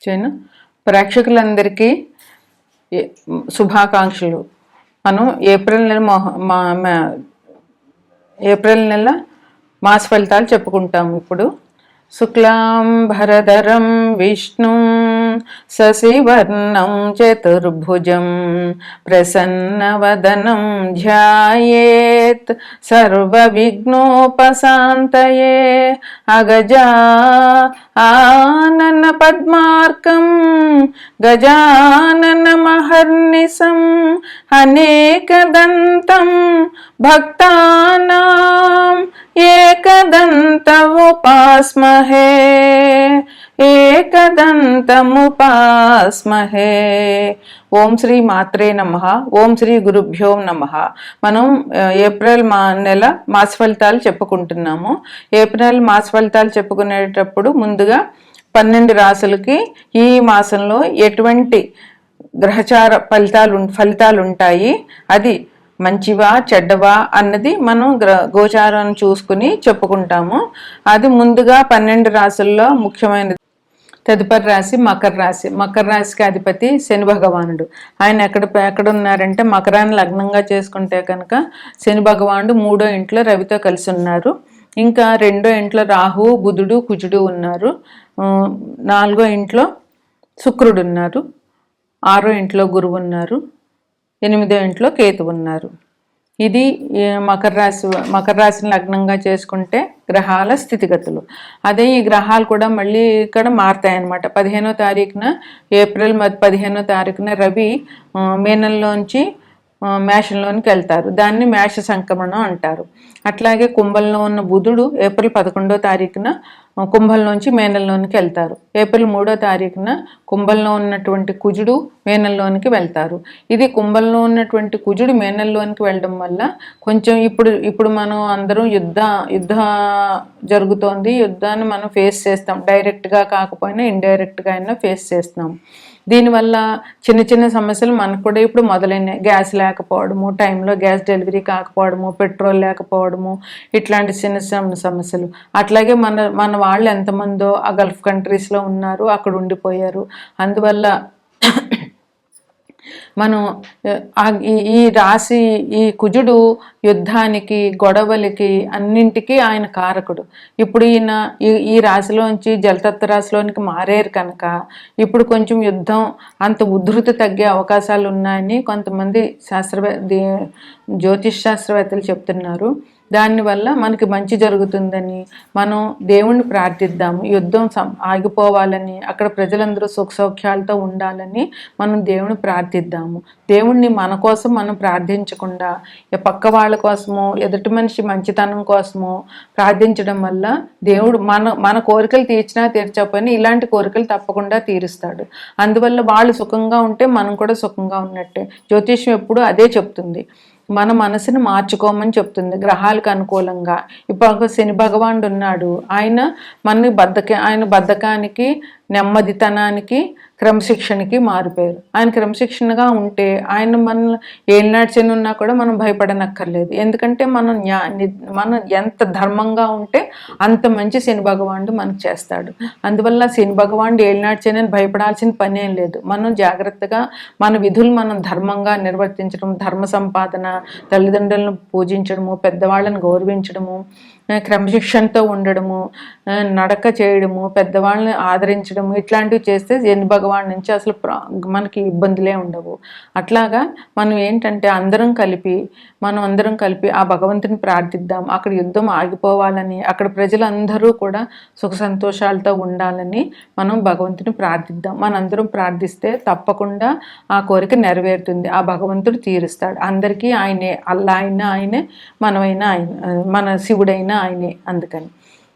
చేయను ప్రేక్షకులందరికీ శుభాకాంక్షలు. మనం ఏప్రిల్ నెల మాస ఫలితాలు చెప్పుకుంటాము. ఇప్పుడు శుక్లాం భరధరం విష్ణుం శశివర్ణం చతుర్భుజం ప్రసన్నవదనం ధ్యాయేత్ సర్వవిఘ్నోపశాంతయే అగజా ఆనన పద్మార్కం గజానన మహర్నిశం అనేకదంతం భక్తానాం ఏకదంతముపాస్మహే ఏకదంతముపాస్మహే. ఓం శ్రీ మాత్రే నమః. ఓం శ్రీ గురుభ్యో నమః. మనం ఏప్రిల్ నెల మాస ఫలితాలు చెప్పుకుంటున్నాము. ఏప్రిల్ మాస ఫలితాలు చెప్పుకునేటప్పుడు ముందుగా 12 రాసులకి ఈ మాసంలో ఎటువంటి గ్రహచార ఫలితాలు ఉంటాయి, అది మంచివా చెడ్డవా అన్నది మనం గోచారాన్ని చూసుకుని చెప్పుకుంటాము. అది ముందుగా 12 రాసుల్లో ముఖ్యమైనది. తదుపరి రాశి మకర రాశి. మకర రాశికి అధిపతి శని భగవానుడు. ఆయన ఎక్కడ ఉన్నారంటే మకరాన్ని లగ్నంగా చేసుకుంటే కనుక శని భగవానుడు 3వ ఇంట్లో రవితో కలిసి ఉన్నారు. ఇంకా 2వ ఇంట్లో రాహు బుధుడు కుజుడు ఉన్నారు. 4వ ఇంట్లో శుక్రుడు ఉన్నారు. 6వ ఇంట్లో గురువు ఉన్నారు. 8వ ఇంట్లో కేతు ఉన్నారు. ఇది మకర రాశిని లగ్నంగా చేసుకుంటే గ్రహాల స్థితిగతులు. అదే ఈ గ్రహాలు కూడా మళ్ళీ ఇక్కడ మారుతాయన్నమాట. 15వ తారీఖున ఏప్రిల్ 15వ తారీఖున రవి మీనంలోంచి మేషంలోనికి వెళ్తారు. దాన్ని మేష సంక్రమణం అంటారు. అట్లాగే కుంభంలో ఉన్న బుధుడు ఏప్రిల్ 11వ తారీఖున కుంభంలోంచి మేనంలోనికి వెళ్తారు. ఏప్రిల్ 3వ తారీఖున కుంభంలో ఉన్నటువంటి కుజుడు మేనంలోనికి వెళ్తారు. ఇది కుంభంలో ఉన్నటువంటి కుజుడు మేనంలోనికి వెళ్ళడం వల్ల కొంచెం ఇప్పుడు మనం అందరం యుద్ధ జరుగుతోంది. యుద్ధాన్ని మనం ఫేస్ చేస్తాం. డైరెక్ట్గా కాకపోయినా ఇండైరెక్ట్గా అయినా ఫేస్ చేస్తున్నాం. దీనివల్ల చిన్న చిన్న సమస్యలు మనకు కూడా ఇప్పుడు మొదలైనాయి. గ్యాస్ లేకపోవడము, టైంలో గ్యాస్ డెలివరీ కాకపోవడము, పెట్రోల్ లేకపోవడము, ఇట్లాంటి చిన్న చిన్న సమస్యలు. అట్లాగే మన వాళ్ళు ఎంతమందో ఆ గల్ఫ్ కంట్రీస్లో ఉన్నారు, అక్కడ ఉండిపోయారు. అందువల్ల మనం ఈ రాశి ఈ కుజుడు యుద్ధానికి గొడవలకి అన్నింటికీ ఆయన కారకుడు. ఇప్పుడు ఈ రాశిలోంచి జలతత్వ రాశిలోనికి మారారు కనుక ఇప్పుడు కొంచెం యుద్ధం అంత ఉధృతి తగ్గే అవకాశాలు ఉన్నాయని కొంతమంది జ్యోతిష్ శాస్త్రవేత్తలు చెప్తున్నారు. దానివల్ల మనకి మంచి జరుగుతుందని మనం దేవుణ్ణి ప్రార్థిద్దాము. యుద్ధం ఆగిపోవాలని, అక్కడ ప్రజలందరూ సుఖ సౌఖ్యాలతో ఉండాలని మనం దేవుని ప్రార్థిద్దాము. దేవుణ్ణి మన కోసం మనం ప్రార్థించకుండా పక్క వాళ్ళ కోసమో ఎదుటి మనిషి మంచితనం కోసమో ప్రార్థించడం వల్ల దేవుడు మన కోరికలు తీర్చకపోయినా ఇలాంటి కోరికలు తప్పకుండా తీరుస్తాడు. అందువల్ల వాళ్ళు సుఖంగా ఉంటే మనం కూడా సుఖంగా ఉన్నట్టే. జ్యోతిష్యం ఎప్పుడు అదే చెప్తుంది. మన మనసుని మార్చుకోమని చెప్తుంది గ్రహాలకు అనుకూలంగా. ఇప్పుడు శని భగవానుడు ఉన్నాడు. ఆయన ఆయన బద్ధకానికి, నెమ్మదితనానికి, క్రమశిక్షణకి మారిపోయారు. ఆయన క్రమశిక్షణగా ఉంటే ఆయన ఏలినాటి శని ఉన్నా కూడా మనం భయపడనక్కర్లేదు. ఎందుకంటే మనం ఎంత ధర్మంగా ఉంటే అంత మంచి శని భగవానుడు మనకు చేస్తాడు. అందువల్ల శని భగవానుడు ఏలినాటి శని అని భయపడాల్సిన పని ఏం లేదు. మనం జాగ్రత్తగా మన విధులు మనం ధర్మంగా నిర్వర్తించడం, ధర్మ సంపాదన, తల్లిదండ్రులను పూజించడము, పెద్దవాళ్ళని గౌరవించడము, క్రమశిక్షణతో ఉండడము, నడక చేయడము, పెద్దవాళ్ళని ఆదరించడము, ఇట్లాంటివి చేస్తే శని భగవాన్ నుంచి అసలు మనకి ఇబ్బందులే ఉండవు. అట్లాగా మనం ఏంటంటే అందరం కలిపి ఆ భగవంతుని ప్రార్థిద్దాం. అక్కడ యుద్ధం ఆగిపోవాలని, అక్కడ ప్రజలందరూ కూడా సుఖ సంతోషాలతో ఉండాలని మనం భగవంతుని ప్రార్థిద్దాం. మనందరం ప్రార్థిస్తే తప్పకుండా ఆ కోరిక నెరవేరుతుంది. ఆ భగవంతుడు తీరుస్తాడు. అందరికీ ఆయనే, అల్లా అయినా ఆయనే, మనమైనా ఆయన, మన శివుడైనా ఆయనే. అందుకని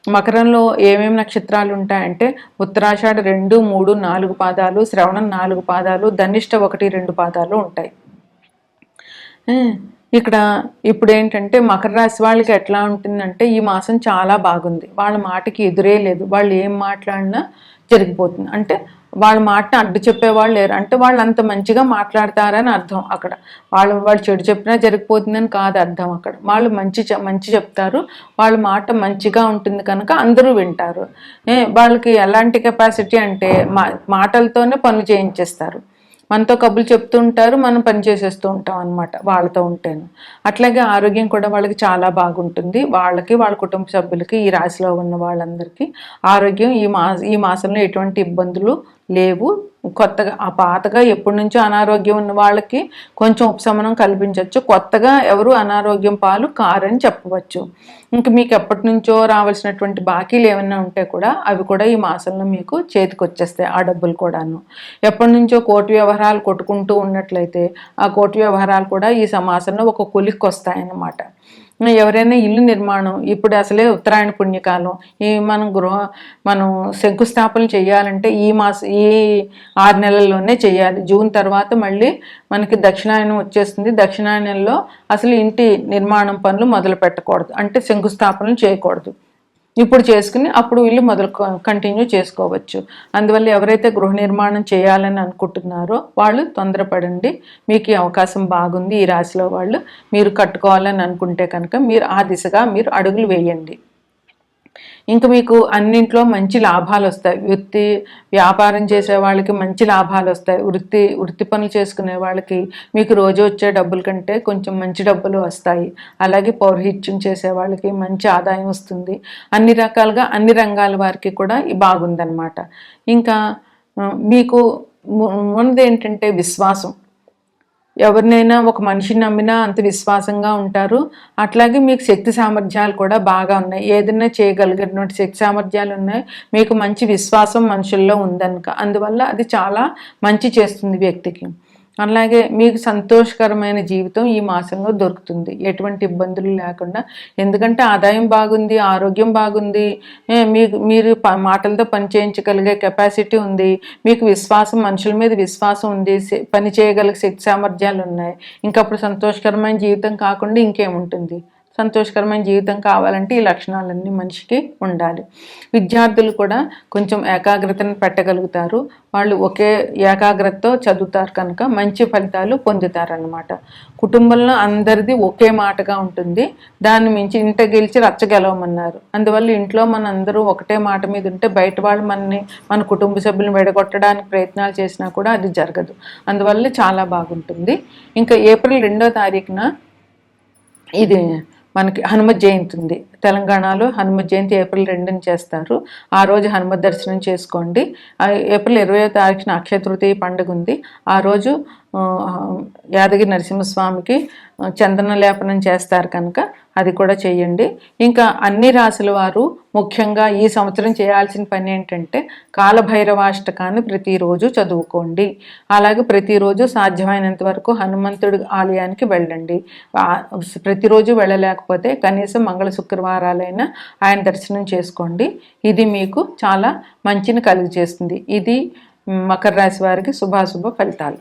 మకరంలో ఏమేమి నక్షత్రాలు ఉంటాయంటే ఉత్తరాషాఢ 2, 3, 4 పాదాలు, శ్రవణం 4 పాదాలు, ధనిష్ట 1, 2 పాదాలు ఉంటాయి. ఇప్పుడు ఏంటంటే మకర రాశి వాళ్ళకి ఎట్లా ఉంటుందంటే ఈ మాసం చాలా బాగుంది. వాళ్ళ మాటకి ఎదురే లేదు. వాళ్ళు ఏం మాట్లాడినా జరిగిపోతుంది. అంటే వాళ్ళ మాటని అడ్డు చెప్పేవాళ్ళు లేరు. అంటే వాళ్ళు అంత మంచిగా మాట్లాడతారని అర్థం అక్కడ. వాళ్ళు చెడు చెప్పినా జరిగిపోతుందని కాదు అర్థం అక్కడ. వాళ్ళు మంచి చెప్తారు, వాళ్ళ మాట మంచిగా ఉంటుంది కనుక అందరూ వింటారు. వాళ్ళకి ఎలాంటి కెపాసిటీ అంటే మాటలతోనే పనులు చేయించేస్తారు. మనతో కబుర్లు చెప్తూ ఉంటారు, మనం పని చేసేస్తూ ఉంటాం అనమాట వాళ్ళతో ఉంటేను. అట్లాగే ఆరోగ్యం కూడా వాళ్ళకి చాలా బాగుంటుంది. వాళ్ళకి, వాళ్ళ కుటుంబ సభ్యులకి, ఈ రాశిలో ఉన్న వాళ్ళందరికీ ఆరోగ్యం ఈ మాసంలో ఎటువంటి ఇబ్బందులు లేవు. కొత్తగా పాతగా ఎప్పటి నుంచో అనారోగ్యం ఉన్న వాళ్ళకి కొంచెం ఉపశమనం కల్పించవచ్చు. కొత్తగా ఎవరు అనారోగ్యం పాలు కారని చెప్పవచ్చు. ఇంక మీకు ఎప్పటి నుంచో రావాల్సినటువంటి బాకీలు ఏమైనా ఉంటే కూడా అవి కూడా ఈ మాసంలో మీకు చేతికి వచ్చేస్తాయి, ఆ డబ్బులు కూడాను. ఎప్పటి నుంచో కోర్టు వ్యవహారాలు కొట్టుకుంటూ ఉన్నట్లయితే ఆ కోర్టు వ్యవహారాలు కూడా ఈ మాసంలో ఒక కొలిక్కి వస్తాయన్నమాట. ఎవరైనా ఇల్లు నిర్మాణం, ఇప్పుడు అసలే ఉత్తరాయణ పుణ్యకాలం, మనం శంకుస్థాపన చేయాలంటే ఈ 6 నెలల్లోనే చేయాలి. జూన్ తర్వాత మళ్ళీ మనకి దక్షిణాయనం వచ్చేస్తుంది. దక్షిణాయనంలో అసలు ఇంటి నిర్మాణం పనులు మొదలు పెట్టకూడదు, అంటే శంకుస్థాపనలు చేయకూడదు. ఇప్పుడు చేసుకుని అప్పుడు ఇల్లు కంటిన్యూ చేసుకోవచ్చు. అందువల్ల ఎవరైతే గృహ నిర్మాణం చేయాలని అనుకుంటున్నారో వాళ్ళు తొందరపడండి. మీకు ఈ అవకాశం బాగుంది. ఈ రాశిలో వాళ్ళు మీరు కట్టుకోవాలని అనుకుంటే కనుక మీరు ఆ దిశగా మీరు అడుగులు వేయండి. ఇంకా మీకు అన్నింట్లో మంచి లాభాలు వస్తాయి. వ్యాపారం చేసే వాళ్ళకి మంచి లాభాలు వస్తాయి. వృత్తి పనులు చేసుకునే వాళ్ళకి మీకు రోజు వచ్చే డబ్బుల కంటే కొంచెం మంచి డబ్బులు వస్తాయి. అలాగే పౌరహిత్యం చేసే వాళ్ళకి మంచి ఆదాయం వస్తుంది. అన్ని రకాలుగా అన్ని రంగాల వారికి కూడా బాగుందన్నమాట. ఇంకా మీకు ఉన్నది ఏంటంటే విశ్వాసం. ఎవరినైనా ఒక మనిషిని నమ్మినా అంత విశ్వాసంగా ఉంటారు. అట్లాగే మీకు శక్తి సామర్థ్యాలు కూడా బాగా ఉన్నాయి. ఏదైనా చేయగలిగినటువంటి శక్తి సామర్థ్యాలు ఉన్నాయి. మీకు మంచి విశ్వాసం మనుషుల్లో ఉందనుక అందువల్ల అది చాలా మంచి చేస్తుంది వ్యక్తికి. అలాగే మీకు సంతోషకరమైన జీవితం ఈ మాసంలో దొరుకుతుంది, ఎటువంటి ఇబ్బందులు లేకుండా. ఎందుకంటే ఆదాయం బాగుంది, ఆరోగ్యం బాగుంది, మీరు మాటలతో పని చేయించగలిగే కెపాసిటీ ఉంది, మీకు విశ్వాసం, మనుషుల మీద విశ్వాసం ఉంది, పని చేయగలిగే శక్తి సామర్థ్యాలు ఉన్నాయి. ఇంకప్పుడు సంతోషకరమైన జీవితం కాకుండా ఇంకేముంటుంది? సంతోషకరమైన జీవితం కావాలంటే ఈ లక్షణాలన్నీ మనిషికి ఉండాలి. విద్యార్థులు కూడా కొంచెం ఏకాగ్రతను పెట్టగలుగుతారు. వాళ్ళు ఒకే ఏకాగ్రతతో చదువుతారు కనుక మంచి ఫలితాలు పొందుతారన్నమాట. కుటుంబంలో అందరిది ఒకే మాటగా ఉంటుంది. దాన్ని మించి ఇంట గెలిచి రచ్చ గెలవమన్నారు. అందువల్ల ఇంట్లో అందరూ ఒకటే మాట మీద ఉంటే బయట వాళ్ళు మన కుటుంబ సభ్యులను విడగొట్టడానికి ప్రయత్నాలు చేసినా కూడా అది జరగదు. అందువల్ల చాలా బాగుంటుంది. ఇంకా ఏప్రిల్ 2వ తారీఖున ఇది మనకి హనుమత్ జయంతి ఉంది. తెలంగాణలో హనుమత్ జయంతి ఏప్రిల్ 2న చేస్తారు. ఆ రోజు హనుమత్ దర్శనం చేసుకోండి. ఏప్రిల్ 20వ తారీఖున అక్షయ తృతీయ పండుగ ఉంది. ఆ రోజు యాదగిరి నరసింహస్వామికి చందన లేపనం చేస్తారు కనుక అది కూడా చేయండి. ఇంకా అన్ని రాశుల వారు ముఖ్యంగా ఈ సంవత్సరం చేయాల్సిన పని ఏంటంటే కాలభైరవాష్టకాన్ని ప్రతిరోజు చదువుకోండి. అలాగే ప్రతిరోజు సాధ్యమైనంత వరకు హనుమంతుడి ఆలయానికి వెళ్ళండి. ప్రతిరోజు వెళ్ళలేకపోతే కనీసం మంగళ శుక్రవారాలైనా ఆయన దర్శనం చేసుకోండి. ఇది మీకు చాలా మంచిని కలుగజేస్తుంది. ఇది మకర రాశి వారికి శుభాశుభ ఫలితాలు.